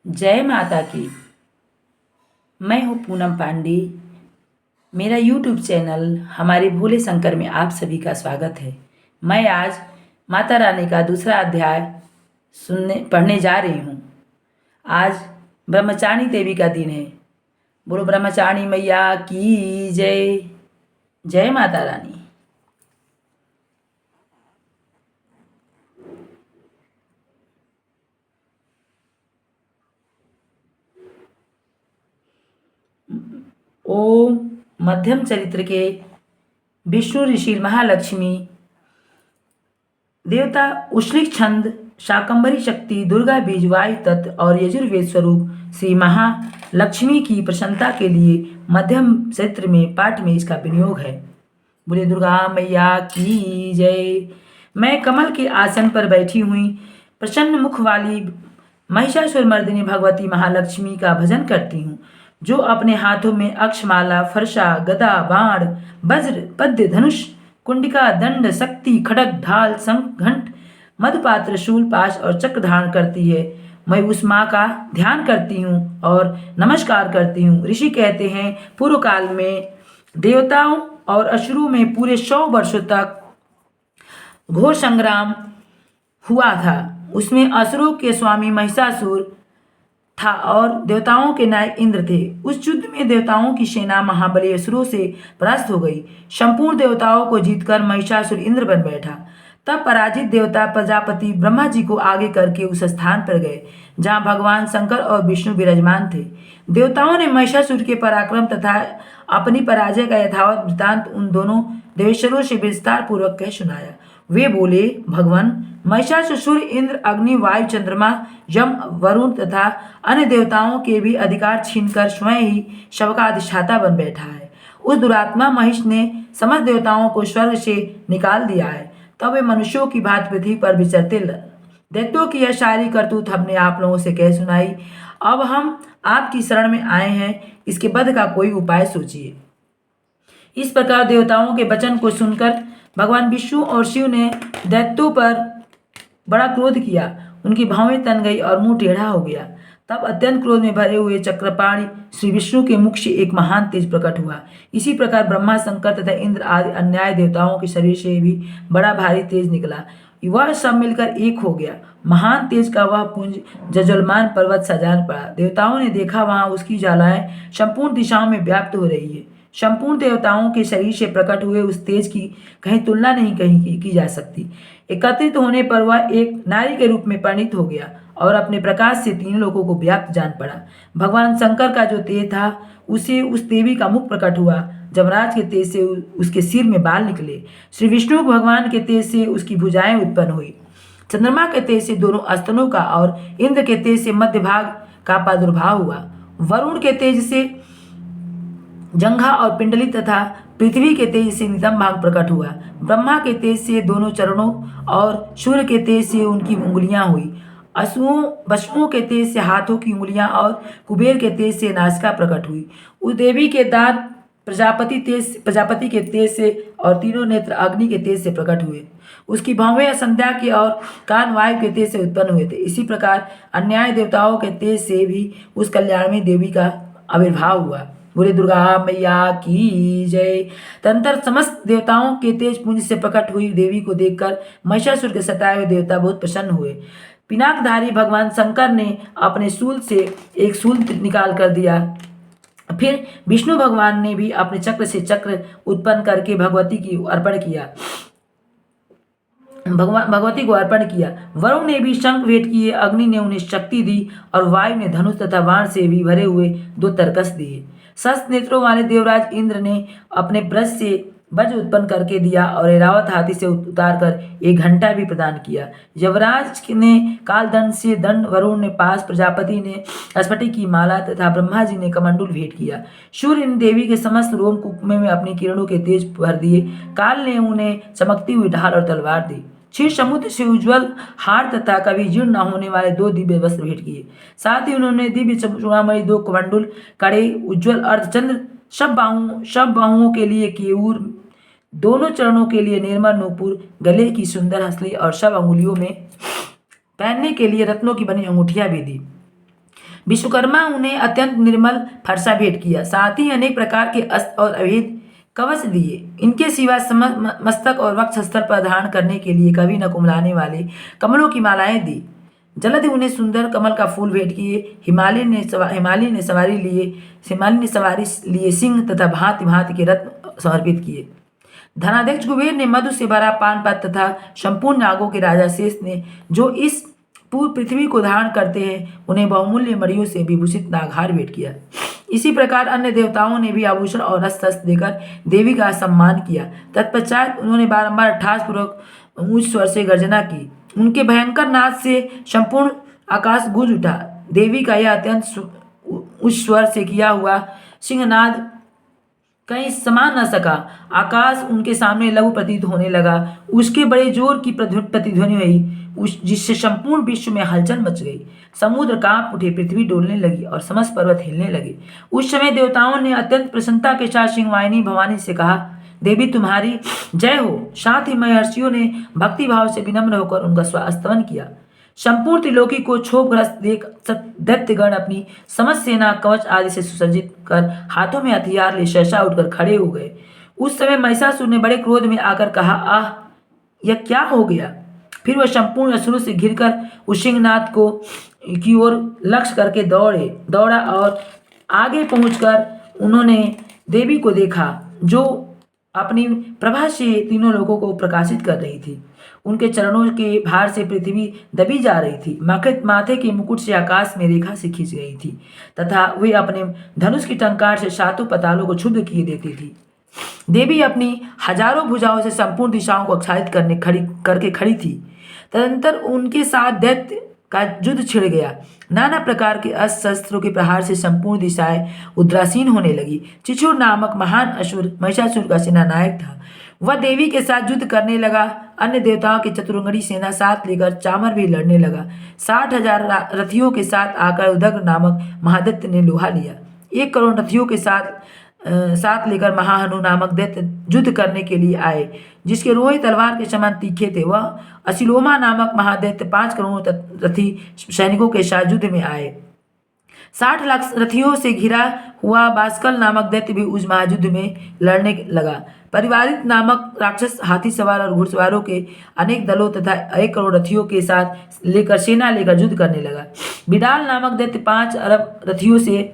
जय माता की। मैं हूँ पूनम पांडे। मेरा यूट्यूब चैनल हमारे भोले शंकर में आप सभी का स्वागत है। मैं आज माता रानी का दूसरा अध्याय पढ़ने जा रही हूँ। आज ब्रह्मचारिणी देवी का दिन है। बोलो ब्रह्मचारिणी मैया की जय। जय माता रानी। ओम मध्यम चरित्र के विष्णु ऋषि महालक्ष्मी देवता उश्लिक छंद शाकंभरी शक्ति दुर्गा बीज वायु तत्व और यजुर्वेद स्वरूप श्री महालक्ष्मी की प्रसन्नता के लिए मध्यम चरित्र में पाठ में इसका विनियोग है। बोले दुर्गा मैया की जय। मैं कमल के आसन पर बैठी हुई प्रसन्न मुख वाली महिषासुर मर्दिनी भगवती महालक्ष्मी का भजन करती हूँ, जो अपने हाथों में अक्षमाला फरसा गदा बाण वज्र पद्य धनुष कुंडिका दंड शक्ति खड़ग ढाल शंख घंट मधुपात्र शूल पाश और चक्र धारण करती है। मैं उस माँ का ध्यान करती हूँ और नमस्कार करती हूँ। ऋषि कहते हैं पूर्व काल में देवताओं और असुरों में पूरे 100 वर्षों तक घोर संग्राम हुआ था। उसमें असुरों के स्वामी महिषासुर था और देवताओं के नायक इंद्र थे। उस युद्ध में देवताओं की सेना महाबली असुरों से परास्त हो गई। संपूर्ण देवताओं को जीतकर महिषासुर इंद्र बन बैठा। तब पराजित देवता प्रजापति ब्रह्मा जी को आगे करके उस स्थान पर गए जहाँ भगवान शंकर और विष्णु विराजमान थे। देवताओं ने महिषासुर के पराक्रम तथा अपनी पराजय का यथावत वृत्तांत उन दोनों देवेश्वरों से विस्तार पूर्वक कह सुनाया। वे बोले, भगवान महिषासुर सूर्य इंद्र अग्नि वायु चंद्रमा यम वरुण तथा अन्य देवताओं के भी अधिकार छीनकर स्वयं ही सबका अधिष्ठाता बन बैठा है। उस दुरात्मा महिष ने समस्त देवताओं को स्वर्ग से निकाल दिया है। तब वे मनुष्यों की भांति पृथ्वी पर विचरते दैत्यों की यह सारी करतूत हमने आप लोगों से कह सुनाई। अब हम आपकी शरण में आए हैं, इसके वध का कोई उपाय सोचिए। इस प्रकार देवताओं के वचन को सुनकर भगवान विष्णु और शिव ने दैत्यों पर बड़ा क्रोध किया। उनकी भौहें तन गई और मुंह टेढ़ा हो गया। तब अत्यंत क्रोध में भरे हुए चक्रपाणी श्री विष्णु के मुख से एक महान तेज प्रकट हुआ। इसी प्रकार ब्रह्मा शंकर तथा इंद्र आदि अन्याय देवताओं के शरीर से भी बड़ा भारी तेज निकला। वह सब मिलकर एक हो गया। महान तेज का वह पुंज जज्वलमान पर्वत सा जान पड़ा। देवताओं ने देखा वहां उसकी ज्वालाएं संपूर्ण दिशाओं में व्याप्त हो रही है। संपूर्ण देवताओं के शरीर से प्रकट हुए उस तेज की कहीं तुलना नहीं कहीं की जा सकती। एकत्रित होने पर वह एक नारी के रूप में परिणित हो गया और अपने प्रकाश से तीनों लोगों को व्याप्त जान पड़ा। भगवान शंकर का जो तेज था उसे उस देवी का मुख प्रकट हुआ। जमराज के तेज से उसके सिर में बाल निकले। श्री विष्णु भगवान के तेज से उसकी भुजाएं उत्पन्न हुई। चंद्रमा के तेज से दोनों स्तनों का और इंद्र के तेज से मध्य भाग का प्रादुर्भाव हुआ। वरुण के तेज से जंघा और पिंडली तथा पृथ्वी के तेज से नितंब भाग प्रकट हुआ। ब्रह्मा के तेज से दोनों चरणों और सूर्य के तेज से उनकी उंगलियां हुई। वसुओं के तेज से हाथों की उंगलियां और कुबेर के तेज से नासिका प्रकट हुई। उस देवी के दांत प्रजापति के तेज से और तीनों नेत्र अग्नि के तेज से प्रकट हुए। उसकी भौवें संध्या के और कान वायु के तेज से उत्पन्न हुए थे। इसी प्रकार अन्याय देवताओं के तेज से भी उस कल्याणमयी देवी का आविर्भाव हुआ। बोले दुर्गा मैया की जय। तदंतर समस्त देवताओं के तेज पुंज से प्रकट हुई देवी को देखकर महिषासुर के सताए हुए देवता बहुत प्रसन्न हुए। पिनाकधारी भगवान शंकर ने अपने शूल से एक शूल निकाल कर दिया। फिर विष्णु भगवान ने भी अपने चक्र से चक्र उत्पन्न करके भगवती को अर्पण किया। वरुण ने भी शंख भेंट किए। अग्नि ने उन्हें शक्ति दी और वायु ने धनुष तथा बाण से भी भरे हुए 2 तरकस दिए। शस्त्र नेत्रों वाले देवराज इंद्र ने अपने ब्रश से वज्र उत्पन्न करके दिया और ऐरावत हाथी से उतार कर एक घंटा भी प्रदान किया। यमराज ने कालदंड से दंड, वरुण ने पास, प्रजापति ने स्फटिक की माला तथा ब्रह्मा जी ने कमंडल भेंट किया। सूर्य ने देवी के समस्त रोम कुकुमे में अपनी किरणों के तेज भर दिए। काल ने उन्हें चमकती हुई ढाल और तलवार दी। क्षीर समुद्र से उज्ज्वल हार तथा कभी जीर्ण न होने वाले 2 दिव्य वस्त्र भेंट किए। साथ ही उन्होंने दिव्य चूड़ामणि 2 कमंडल कड़े उज्ज्वल अर्धचंद्र सब बाहुओं के लिए केयूर, दोनों चरणों के लिए निर्मल नूपुर, गले की सुंदर हंसली और सब अंगुलियों में पहनने के लिए रत्नों की बनी अंगूठियां भी दी। विश्वकर्मा उन्हें अत्यंत निर्मल फरसा भेंट किया, साथ ही अनेक प्रकार के अस्त्र और अभेद कवच दिए। इनके सिवा मस्तक और वक्षस्थल पर धारण करने के लिए कभी न कुमलाने वाले कमलों की मालाएं दी। जल्द ही उन्हें सुंदर कमल का फूल भेंट किए। हिमालय ने सवारी लिए सिंह तथा भांति भांति के रत्न समर्पित किए। धनाध्यक्ष कुबेर ने मधु से भरा पान पत्र तथा संपूर्ण नागों के राजा शेष ने, जो इस पूर्ण पृथ्वी को धारण करते हैं, उन्हें बहुमूल्य मणियों से विभूषित नागहार भेंट किया। इसी प्रकार अन्य देवताओं ने भी आभूषण और अस्त्र शस्त्र देकर देवी का सम्मान किया। तत्पश्चात उन्होंने बारंबार ठासपूर्वक ऊंच स्वर से गर्जना की। उनके भयंकर नाद से संपूर्ण आकाश गूंज उठा। देवी का यह अत्यंत उच्च स्वर से किया हुआ सिंहनाद कहीं समा न सका। आकाश उनके सामने लघु प्रतीत होने लगा। उसके बड़े जोर की प्रतिध्वनि हुई, जिससे संपूर्ण विश्व में हलचल मच गई। समुद्र कांप उठे, पृथ्वी डोलने लगी और समस्त पर्वत हिलने लगे। उस समय देवताओं ने अत्यंत प्रसन्नता के साथ सिंहवाहिनी भवानी से कहा, देवी तुम्हारी जय हो। साथ ही महर्षियों ने भक्ति भाव से विनम्र होकर उनका स्तवन किया। संपूर्ण त्रिलोकी को क्षोभग्रस्त देख दैत्यगण अपनी समस्त सेना कवच आदि से सुसज्जित कर हाथों में हथियार ले सहसा उठकर खड़े हो गए। उस समय महिषासुर ने बड़े क्रोध में आकर कहा, आह, यह क्या हो गया। फिर वह संपूर्ण असुरों से घिरकर उस सिंहनाद को की ओर लक्ष्य करके दौड़ा और आगे पहुंचकर उन्होंने देवी को देखा, जो अपनी प्रभा से तीनों लोगों को प्रकाशित कर रही थी। उनके चरणों के भार से पृथ्वी दबी जा रही थी। माथे के मुकुट से आकाश में रेखा से खींच गई थी तथा वे अपने धनुष की टंकार से सातों पतालों को क्षुब्ध किए देती थी। देवी अपनी हजारों भुजाओं से संपूर्ण दिशाओं को आच्छादित करके खड़ी थी। तदंतर उनके साथ दैत्य का युद्ध छिड़ गया। नाना प्रकार के अस्त्र शस्त्रों के प्रहार से संपूर्ण दिशाएं उद्रासीन होने लगी। चिचुर नामक महान असुर महिषासुर का सेनानायक था। वह देवी के साथ युद्ध करने लगा। अन्य देवताओं की चतुरंगड़ी सेना साथ लेकर चामर भी लड़ने लगा। 60,000 रथियों के साथ आकर उदग्र नामक महादैत्य ने लोहा लिया। 1 करोड़ रथियों के साथ लेकर महाहनु नामक दैत्य युद्ध करने के लिए आए, जिसके रोहे तलवार के समान तीखे थे। वह असिलोमा नामक महादैत्य 5 करोड़ रथी सैनिकों के साथ युद्ध में आए। 60 लाख रथियों से घिरा हुआ बास्कल नामक दैत्य भी उस महायुद्ध में लड़ने लगा। परिवारित नामक राक्षस हाथी सवार और घुड़सवारों के अनेक दलों तथा 1 करोड़ रथियों के साथ सेना लेकर युद्ध करने लगा। बिडाल नामक दैत्य 5 अरब रथियों से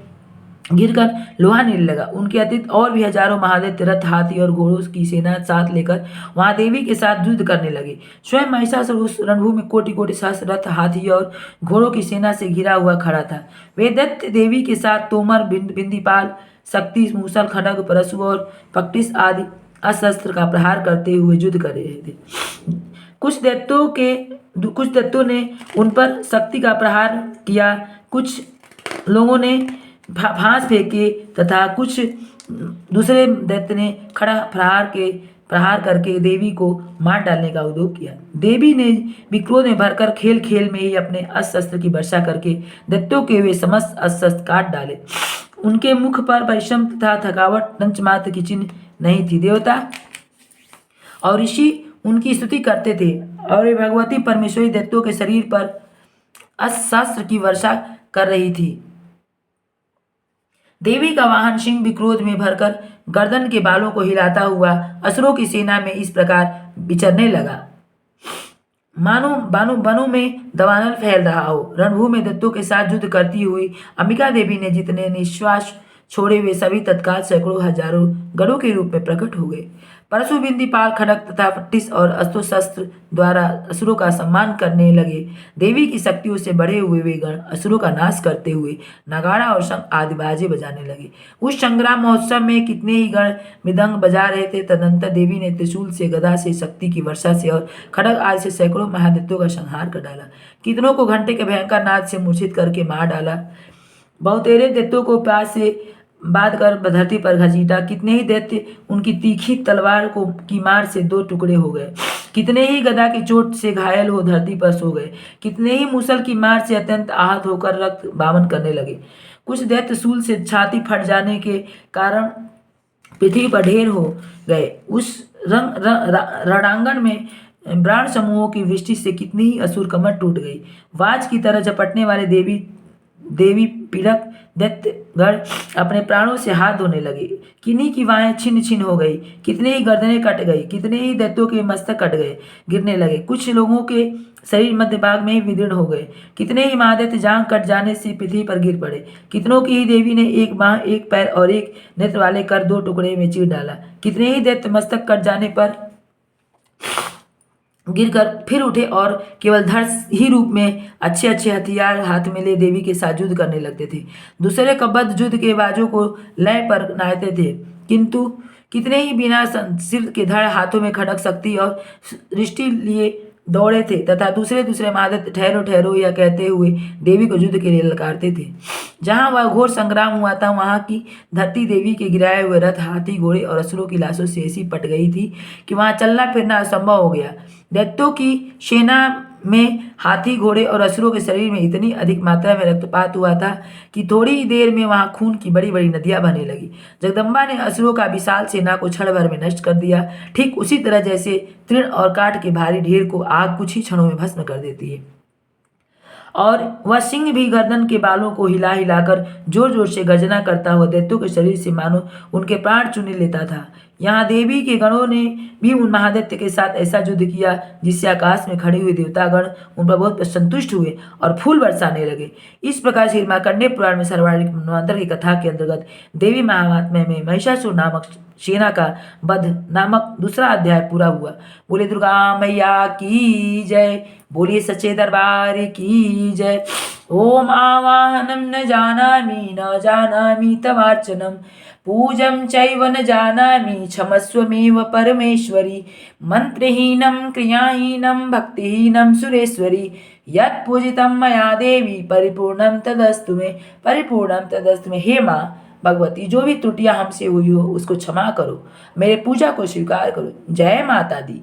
गिरकर लोहा नीले लगा। उनके अतिरिक्त और भी हजारों महादैत्य रथ, हाथी और घोड़ों की सेना साथ लेकर वहां देवी के साथ युद्ध करने लगे। स्वयं महिषासुर उस रणभूमि में कोटि कोटि सहस्त्र रथ, हाथी और घोड़ों की सेना से घिरा हुआ खड़ा था। वे दैत्य देवी के साथ तोमर, बिंदीपाल, शक्ति, मूसल, खड्ग, परशु और पक्टिस आदि अस्त्र का प्रहार करते हुए युद्ध कर रहे थे। कुछ दैत्यों ने उन पर शक्ति का प्रहार किया, कुछ लोगों ने फांस फेंके तथा कुछ दूसरे दैत्य ने खड़ा प्रहार करके देवी को मार डालने का उद्योग किया। देवी ने भी क्रोध में भरकर खेल खेल में ही अपने अस्त्र शस्त्र की वर्षा करके दैत्यों के वे समस्त अस्त्र शस्त्र काट डाले। उनके मुख पर परिश्रम तथा थकावट पंचमात्र की चिन्ह नहीं थी। देवता और ऋषि उनकी स्तुति करते थे और वे भगवती परमेश्वरी दैत्यों के शरीर पर अस्त्र शस्त्र की वर्षा कर रही थी। देवी का वाहन सिंह भी क्रोध में भरकर गर्दन के बालों को हिलाता हुआ असुरों की सेना में इस प्रकार विचरने लगा, मानो बनों में दवानल फैल रहा हो। रणभूमि में दैत्यों के साथ युद्ध करती हुई अंबिका देवी ने जितने निश्वास छोड़े वे सभी तत्काल सैकड़ों हजारों गणों के रूप में प्रकट हो गए। परशु, बिंदीपाल, खड्ग तथा पट्टिस और अस्त्र शस्त्र द्वारा असुरों का सम्मान करने लगे। देवी की शक्तियों से बढ़े हुए वे गण असुरों का नाश करते हुए नगाड़ा और शंख आदि बाजे बजाने लगे। उस संग्राम महोत्सव में कितने ही गण मृदंग बजा रहे थे। तदनंतर देवी ने त्रिशूल से, गदा से, शक्ति की वर्षा से और खड्ग आदि से सैकड़ों महादैत्यों का संहार कर डाला। कितनों को घंटे के भयंकर नाद से मूर्छित करके मार डाला। बहुतेरे दैत्यों को प्यास से बांध कर धरती पर घसीटा। कितने ही दैत्य उनकी तीखी तलवार की मार से 2 टुकड़े हो गए। कितने ही गदा की चोट से घायल हो धरती पर सो गए। कितने ही मूसल की मार से अत्यंत आहत होकर रक्त बामन करने लगे। कुछ दैत्य शूल से छाती फट जाने के कारण पृथ्वी पर ढेर हो गए। उस रणांगण में प्राण समूहों की वृष्टि से कितनी ही असुर कमर टूट गई। वाज की तरह झपटने वाले देवी पीड़क दैत्यगण अपने प्राणों से हाथ धोने लगे। किन्हीं की बाहें छिन्न छिन्न हो गई, कितने ही गर्दनें कट गई, कितने ही दैत्यों के मस्तक कट गए, गिरने लगे। कुछ लोगों के शरीर मध्य भाग में ही विदीर्ण हो गए, कितने ही महादैत्य जांग कट जाने से पृथ्वी पर गिर पड़े। कितनों की ही देवी ने एक बांह, एक पैर और एक नेत्र वाले कर दो टुकड़े में चीर डाला। कितने ही दैत्य मस्तक कट जाने पर गिरकर फिर उठे और केवल धड़ ही रूप में अच्छे अच्छे हथियार हाथ में ले देवी के साथ युद्ध करने लगते थे। दूसरे कबद्ध युद्ध के बाजों को लय पर नाचते थे, किंतु कितने ही बिना सिर के धड़ हाथों में खड़क शक्ति और दृष्टि लिए दौड़े थे तथा दूसरे दूसरे महादैत्य ठहरो ठहरो या कहते हुए देवी को युद्ध के लिए ललकारते थे। जहां वह घोर संग्राम हुआ था वहां की धरती देवी के गिराए हुए रथ, हाथी, घोड़े और असुरों की लाशों से ऐसी पट गई थी कि वहां चलना फिरना असंभव हो गया। दैत्यों की सेना में हाथी, घोड़े और असुरों के शरीर में इतनी अधिक मात्रा में रक्तपात हुआ था कि थोड़ी ही देर में वहां खून की बड़ी बड़ी नदियां बहने लगी। जगदम्बा ने असुरों का विशाल सेना को क्षण भर में नष्ट कर दिया, ठीक उसी तरह जैसे तृण और काठ के भारी ढेर को आग कुछ ही क्षणों में भस्म कर देती है। और वह सिंह भी गर्दन के बालों को हिला हिलाकर जोर जोर से गर्जना करता हुआ दैत्यों के शरीर से मानो उनके प्राण चुन लेता था। यहाँ देवी के गणों ने भी उन महादैत्य के साथ ऐसा युद्ध किया जिससे आकाश में खड़े हुए देवतागण उन पर बहुत संतुष्ट हुए और फूल बरसाने लगे। इस प्रकार श्री मार्कंडेय पुराण में सर्वाधिक मनवंतर की कथा के अंतर्गत देवी महात्म्य में महिषासुर नामक सेना का वध नामक दूसरा अध्याय पूरा हुआ। बोले दुर्गा मैया की जय, बोलिए सच्चे दरबार की जय। ओम आवाहनम न जानामि तवार्चनम, पूजं चैव न जानामि क्षमस्वमेव परमेश्वरी। मंत्रहीनं क्रियाहीनं भक्तिहीनं सुरेश्वरी, यत् पूजितं मया देवी परिपूर्णं तदस्तु मे। हे माँ भगवती, जो भी त्रुटियां हमसे हुई हो उसको क्षमा करो, मेरे पूजा को स्वीकार करो। जय माता दी।